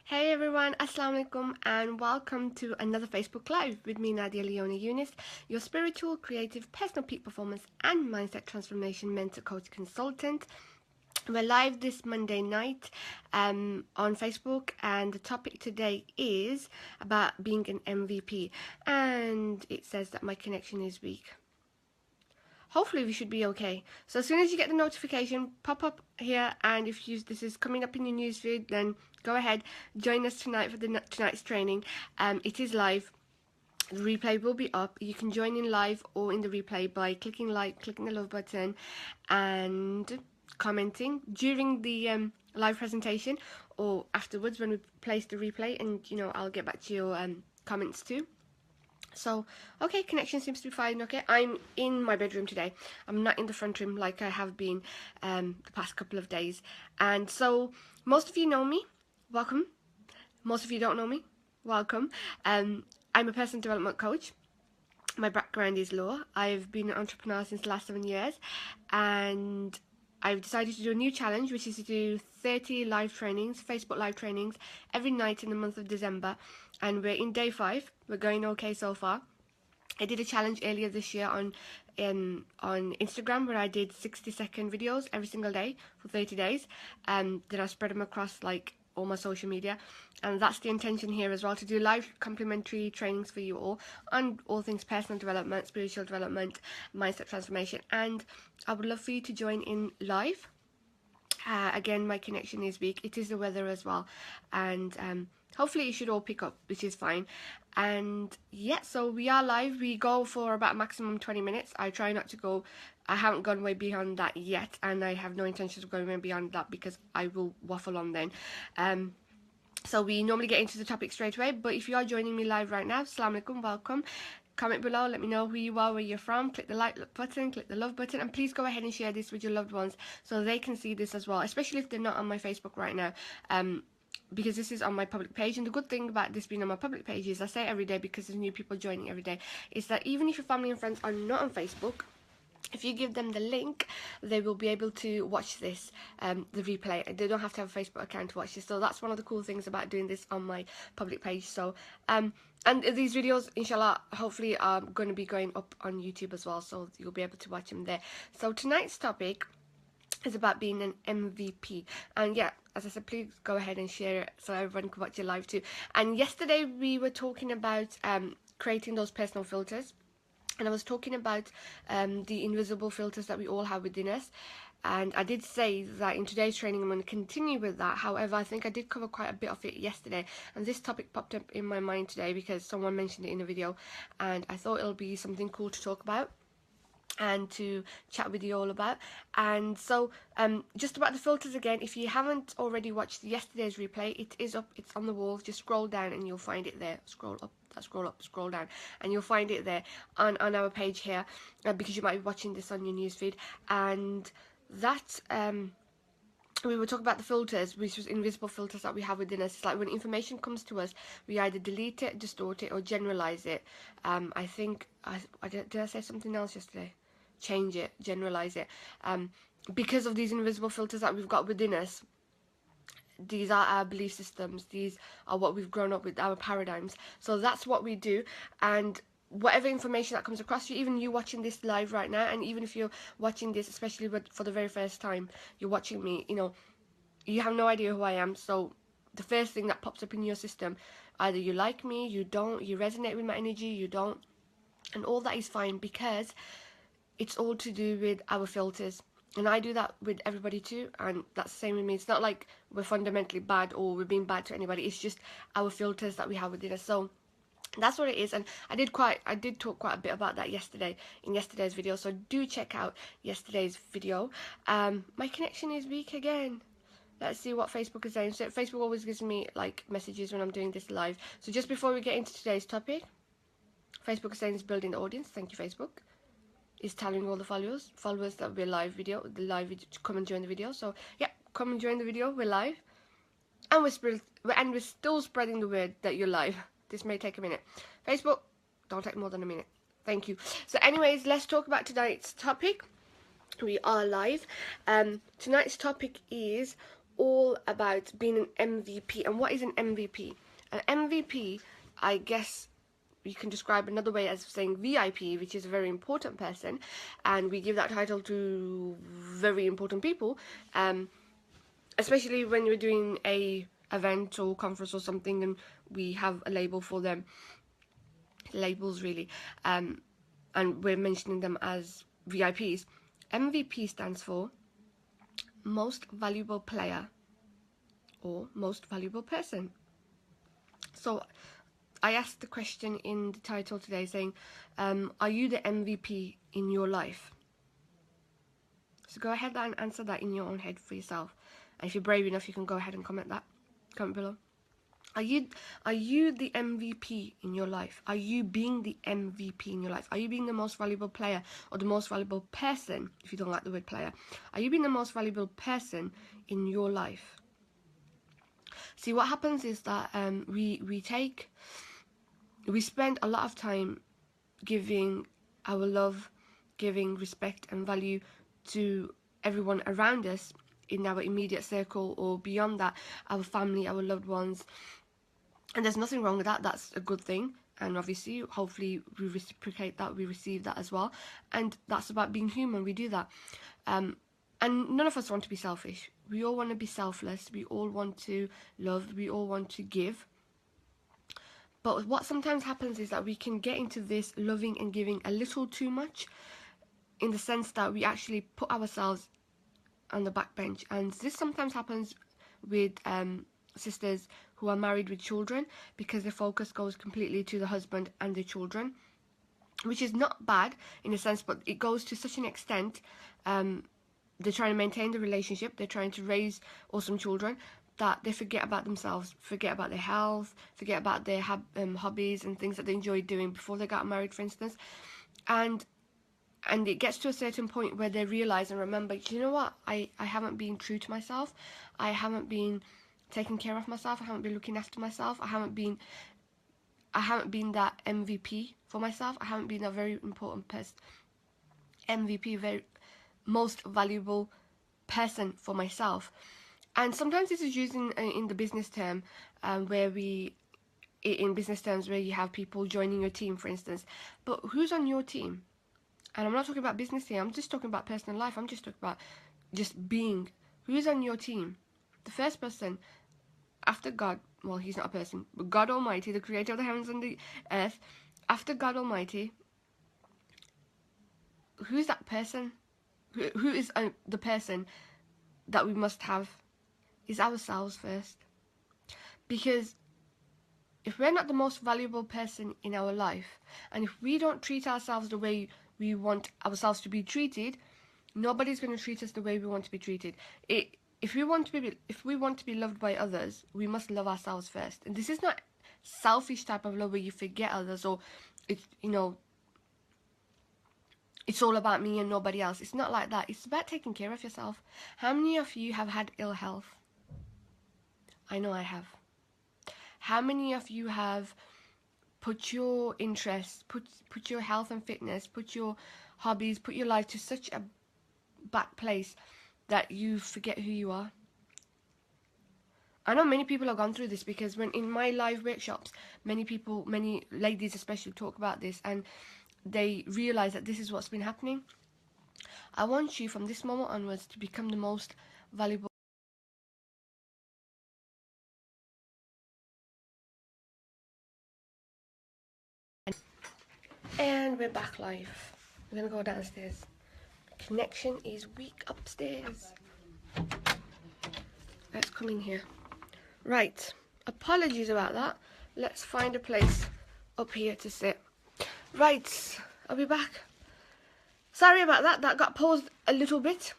Hey everyone, Assalamu alaikum and welcome to another Facebook Live with me, Nadia Leona Yunis, your spiritual, creative, personal peak performance and mindset transformation mentor coach consultant. We're live this Monday night on Facebook, and the topic today is about being an MVP, and it says that my connection is weak. Hopefully we should be okay. So as soon as you get the notification, pop up here, and if this is coming up in your newsfeed, then go ahead, join us tonight for tonight's training. It is live. The replay will be up. You can join in live or in the replay by clicking like, clicking the love button, and commenting during the live presentation or afterwards when we place the replay, and I'll get back to your comments too. So, okay, connection seems to be fine. Okay, I'm in my bedroom today. I'm not in the front room like I have been the past couple of days. And so, most of you know me. Welcome. Most of you don't know me. Welcome. I'm a personal development coach. My background is law. I've been an entrepreneur since the last 7 years. And I've decided to do a new challenge, which is to do 30 live trainings, Facebook live trainings, every night in the month of December. And we're in day 5. We're going okay so far. I did a challenge earlier this year on Instagram where I did 60-second videos every single day for 30 days. Then I spread them across like all my social media, and that's the intention here as well, to do live complimentary trainings for you all on all things personal development, spiritual development, mindset transformation. And I would love for you to join in live. Again, my connection is weak. It is the weather as well, and hopefully you should all pick up, which is fine. And yeah, so we are live. We go for about maximum 20 minutes. I try not to go, I haven't gone way beyond that yet, and I have no intention of going way beyond that because I will waffle on then. So we normally get into the topic straight away, but if you are joining me live right now, Salaam alaikum, welcome. Comment below, let me know who you are, where you're from. Click the like button, click the love button, and please go ahead and share this with your loved ones so they can see this as well, especially if they're not on my Facebook right now, because this is on my public page. And the good thing about this being on my public page is, I say every day because there's new people joining every day, is that even if your family and friends are not on Facebook, if you give them the link, they will be able to watch this, the replay. They don't have to have a Facebook account to watch this. So that's one of the cool things about doing this on my public page. So, and these videos, inshallah, hopefully are going to be going up on YouTube as well. So you'll be able to watch them there. So tonight's topic is about being an MVP. And yeah, as I said, please go ahead and share it so everyone can watch it live too. And yesterday we were talking about creating those personal filters. And I was talking about the invisible filters that we all have within us. And I did say that in today's training I'm going to continue with that. However, I think I did cover quite a bit of it yesterday. And this topic popped up in my mind today because someone mentioned it in a video. And I thought it'll be something cool to talk about and to chat with you all about. And so just about the filters again, if you haven't already watched yesterday's replay, it is up, it's on the wall. Just scroll down and you'll find it there. Scroll up, scroll down, and you'll find it there on our page here, because you might be watching this on your newsfeed. And that we were talking about the filters, which was invisible filters that we have within us. It's like when information comes to us, we either delete it, distort it, or generalize it. I think did I say something else yesterday? Change it, generalize it, because of these invisible filters that we've got within us. These are our belief systems, these are what we've grown up with, our paradigms. So that's what we do. And whatever information that comes across you, even you watching this live right now, and even if you're watching this, especially for the very first time, you're watching me, you have no idea who I am. So the first thing that pops up in your system, either you like me, you don't, you resonate with my energy, you don't, and all that is fine, because it's all to do with our filters. And I do that with everybody too, and that's the same with me. It's not like we're fundamentally bad or we're being bad to anybody. It's just our filters that we have within us. So that's what it is. And I did talk quite a bit about that yesterday in yesterday's video. So do check out yesterday's video. My connection is weak again. Let's see what Facebook is saying. So Facebook always gives me like messages when I'm doing this live. So just before we get into today's topic, Facebook is saying it's building the audience. Thank you, Facebook. Is telling all the followers that we're live video, to come and join the video. So yeah, come and join the video. We're live, and we're still spreading the word that you're live. This may take a minute. Facebook, don't take more than a minute. Thank you. So anyways, let's talk about tonight's topic. We are live. Tonight's topic is all about being an MVP. And what is an MVP? An MVP, I guess you can describe another way as saying VIP, which is a very important person, and we give that title to very important people, especially when we're doing a event or conference or something, and we have a label for them, labels really, and we're mentioning them as VIPs. MVP stands for most valuable player or most valuable person. So I asked the question in the title today saying, are you the MVP in your life? So go ahead and answer that in your own head for yourself. And if you're brave enough, you can go ahead and comment below. Are you the MVP in your life? Are you being the MVP in your life? Are you being the most valuable player or the most valuable person, if you don't like the word player? Are you being the most valuable person in your life? See, what happens is that we spend a lot of time giving our love, giving respect and value to everyone around us in our immediate circle or beyond that, our family, our loved ones. And there's nothing wrong with that. That's a good thing. And obviously, hopefully, we reciprocate that, we receive that as well. And that's about being human. We do that. And none of us want to be selfish. We all want to be selfless. We all want to love. We all want to give. But what sometimes happens is that we can get into this loving and giving a little too much, in the sense that we actually put ourselves on the back bench. And this sometimes happens with sisters who are married with children, because their focus goes completely to the husband and the children, which is not bad in a sense, but it goes to such an extent. They're trying to maintain the relationship, they're trying to raise awesome children, that they forget about themselves, forget about their health, forget about their hobbies and things that they enjoy doing before they got married, for instance. And it gets to a certain point where they realize and remember, you know what, I haven't been true to myself, I haven't been taking care of myself, I haven't been looking after myself, I haven't been that MVP for myself, I haven't been a very important person, MVP, very most valuable person for myself. And sometimes this is used in the business term, in business terms where you have people joining your team, for instance. But who's on your team? And I'm not talking about business here, I'm just talking about personal life, I'm just talking about just being. Who's on your team? The first person after God, well, he's not a person, but God Almighty, the creator of the heavens and the earth, after God Almighty, who's that person? Who is the person that we must have? Is ourselves first. Because if we're not the most valuable person in our life, and if we don't treat ourselves the way we want ourselves to be treated, nobody's going to treat us the way we want to be treated. If we want to be loved by others, we must love ourselves first. And this is not selfish type of love where you forget others, or it's it's all about me and nobody else. It's not like that. It's about taking care of yourself. How many of you have had ill health? I know I have. How many of you have put your interests, put your health and fitness, put your hobbies, put your life to such a back place that you forget who you are? I know many people have gone through this, because when in my live workshops, many ladies especially, talk about this, and they realize that this is what's been happening. I want you from this moment onwards to become the most valuable. And we're back live. We're gonna go downstairs. Connection is weak upstairs. Let's come in here. Right, apologies about that. Let's find a place up here to sit. Right, I'll be back. Sorry about that, that got paused a little bit.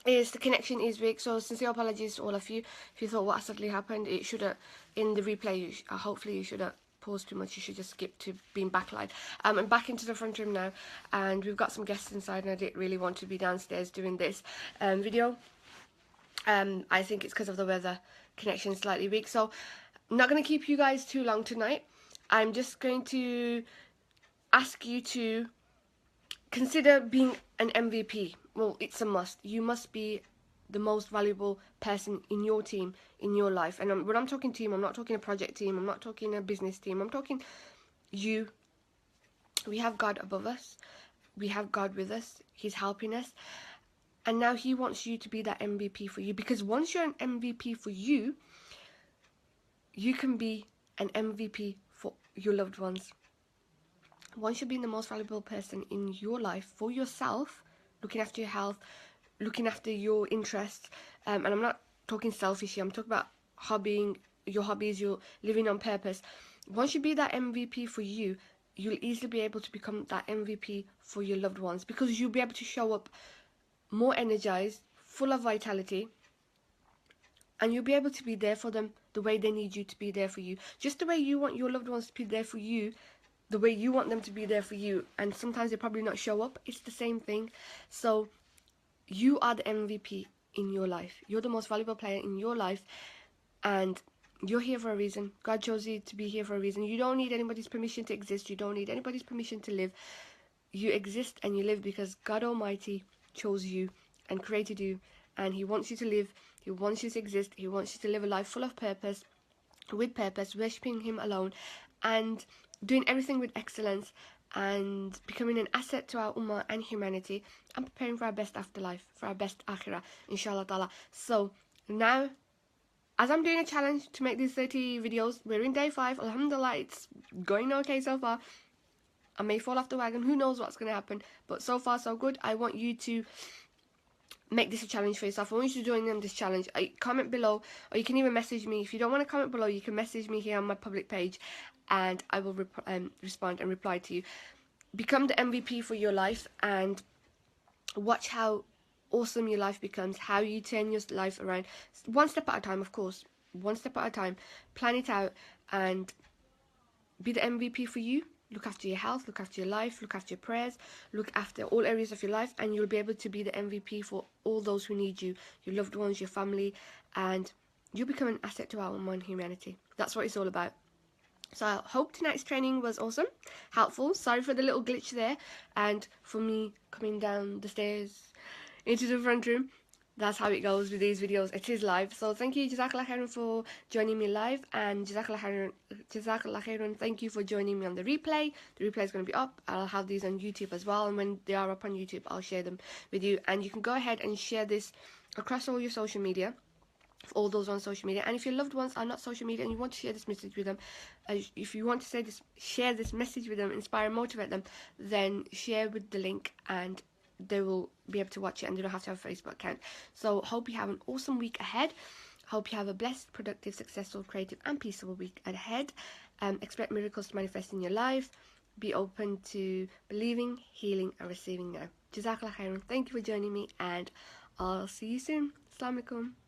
The connection is weak, so sincere apologies to all of you. If you thought what suddenly happened, it should have, in the replay, hopefully you should have paused too much. You should just skip to being backlined. I'm back into the front room now, and we've got some guests inside, and I didn't really want to be downstairs doing this video. I think it's because of the weather, connection is slightly weak, so I'm not going to keep you guys too long tonight. I'm just going to ask you to consider being an MVP. Well, it's a must. You must be the most valuable person in your team, in your life. And when I'm talking team, I'm not talking a project team, I'm not talking a business team, I'm talking you. We have God above us, we have God with us, He's helping us, and now He wants you to be that MVP for you, because once you're an MVP for you, you can be an MVP for your loved ones. Once you're being the most valuable person in your life for yourself, looking after your health, looking after your interests, and I'm not talking selfish here, I'm talking about your hobbies, your living on purpose. Once you be that MVP for you, you'll easily be able to become that MVP for your loved ones, because you'll be able to show up more energized, full of vitality, and you'll be able to be there for them the way they need you to be there for you. Just the way you want your loved ones to be there for you, the way you want them to be there for you. And sometimes they probably not show up. It's the same thing. So you are the MVP in your life. You're the most valuable player in your life, and you're here for a reason. God chose you to be here for a reason. You don't need anybody's permission to exist. You don't need anybody's permission to live. You exist and you live because God Almighty chose you and created you, and He wants you to live. He wants you to exist. He wants you to live a life full of purpose, with purpose, worshipping Him alone, and doing everything with excellence, and becoming an asset to our ummah and humanity, and preparing for our best afterlife, for our best akhirah, inshallah ta'ala. So now, as I'm doing a challenge to make these 30 videos, we're in day 5, alhamdulillah, it's going okay so far. I may fall off the wagon, who knows what's going to happen, but so far so good. I want you to make this a challenge for yourself. I want you to join in this challenge. Comment below, or you can even message me. If you don't want to comment below, you can message me here on my public page, and I will respond and reply to you. Become the MVP for your life, and watch how awesome your life becomes, how you turn your life around, one step at a time, of course, one step at a time. Plan it out and be the MVP for you. Look after your health, look after your life, look after your prayers, look after all areas of your life, and you'll be able to be the MVP for all those who need you, your loved ones, your family, and you'll become an asset to our ummah and humanity. That's what it's all about. So I hope tonight's training was awesome, helpful. Sorry for the little glitch there, and for me coming down the stairs into the front room. That's how it goes with these videos. It is live. So thank you, Jazakallah khairan, for joining me live, and Jazakallah khairan, thank you for joining me on the replay. The replay is going to be up. I'll have these on YouTube as well, and when they are up on YouTube, I'll share them with you. And you can go ahead and share this across all your social media, all those on social media. And if your loved ones are not social media and you want to share this message with them, if you want to share this message with them, inspire and motivate them, then share with the link, and they will be able to watch it, and they don't have to have a Facebook account. So hope you have an awesome week ahead. Hope you have a blessed, productive, successful, creative and peaceful week ahead. Expect miracles to manifest in your life. Be open to believing, healing and receiving now. Jazakallah khairan. Thank you for joining me, and I'll see you soon. Assalamu alaikum.